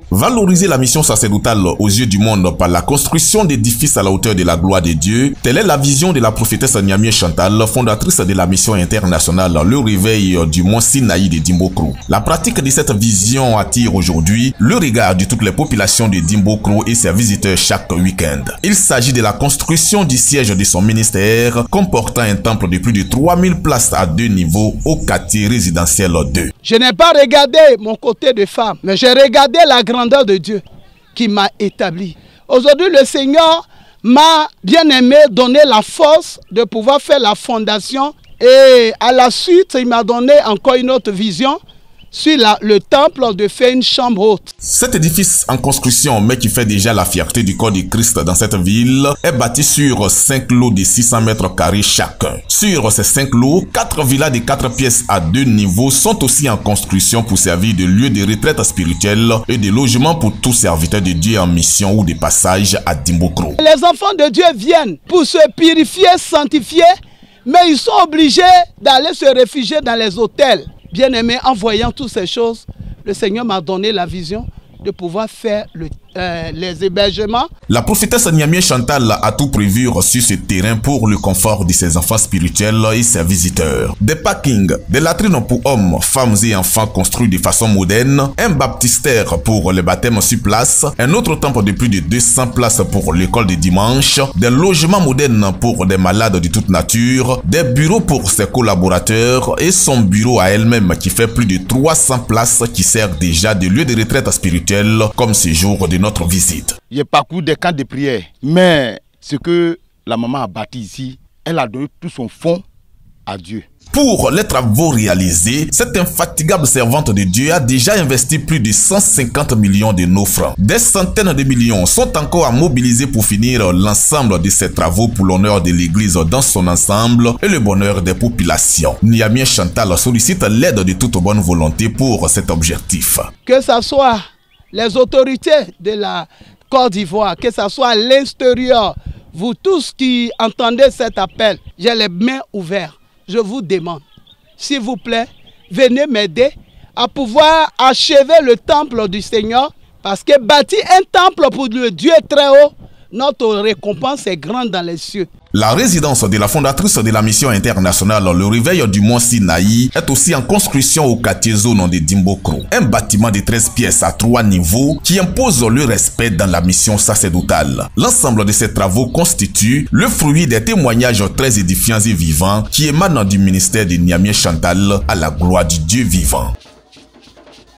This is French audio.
Valoriser la mission sacerdotale aux yeux du monde par la construction d'édifices à la hauteur de la gloire de Dieu, telle est la vision de la prophétesse Niamey Chantal, fondatrice de la mission internationale Le Réveil du Mont Sinaï de Dimbokro. La pratique de cette vision attire aujourd'hui le regard de toutes les populations de Dimbokro et ses visiteurs chaque week-end. Il s'agit de la construction du siège de son ministère, comportant un temple de plus de 3000 places à 2 niveaux au quartier résidentiel 2. Je n'ai pas regardé mon côté de femme, mais j'ai regardé la grandeur de Dieu qui m'a établi. Aujourd'hui, le Seigneur m'a bien aimé donné la force de pouvoir faire la fondation et à la suite, il m'a donné encore une autre vision sur le temple de faire une chambre haute. Cet édifice en construction, mais qui fait déjà la fierté du corps de Christ dans cette ville, est bâti sur 5 lots de 600 mètres carrés chacun. Sur ces 5 lots, 4 villas de 4 pièces à 2 niveaux sont aussi en construction pour servir de lieu de retraite spirituelle et de logement pour tous serviteurs de Dieu en mission ou de passage à Dimbokro. Les enfants de Dieu viennent pour se purifier, sanctifier, mais ils sont obligés d'aller se réfugier dans les hôtels. Bien-aimé, en voyant toutes ces choses, le Seigneur m'a donné la vision de pouvoir faire les hébergements. La prophétesse Niamey Chantal a tout prévu sur ce terrain pour le confort de ses enfants spirituels et ses visiteurs. Des parkings, des latrines pour hommes, femmes et enfants construits de façon moderne, un baptistère pour les baptêmes sur place, un autre temple de plus de 200 places pour l'école de dimanche, des logements modernes pour des malades de toute nature, des bureaux pour ses collaborateurs et son bureau à elle-même qui fait plus de 300 places qui sert déjà de lieu de retraite spirituelle comme ce jour de notre visite. J'ai parcouru des camps de prière, mais ce que la maman a bâti ici, elle a donné tout son fonds à Dieu. Pour les travaux réalisés, cette infatigable servante de Dieu a déjà investi plus de 150 millions de nos francs. Des centaines de millions sont encore à mobiliser pour finir l'ensemble de ces travaux pour l'honneur de l'Église dans son ensemble et le bonheur des populations. Niamey Chantal sollicite l'aide de toute bonne volonté pour cet objectif. Que ce soit les autorités de la Côte d'Ivoire, que ce soit à l'extérieur, vous tous qui entendez cet appel, j'ai les mains ouvertes. Je vous demande, s'il vous plaît, venez m'aider à pouvoir achever le temple du Seigneur, parce que bâtir un temple pour le Dieu très haut, notre récompense est grande dans les cieux. La résidence de la fondatrice de la mission internationale Le Réveil du Mont Sinaï est aussi en construction au quartier zone de Dimbokro. Un bâtiment de 13 pièces à 3 niveaux qui impose le respect dans la mission sacerdotale. L'ensemble de ces travaux constitue le fruit des témoignages très édifiants et vivants qui émanent du ministère de Niamey Chantal à la gloire du Dieu vivant.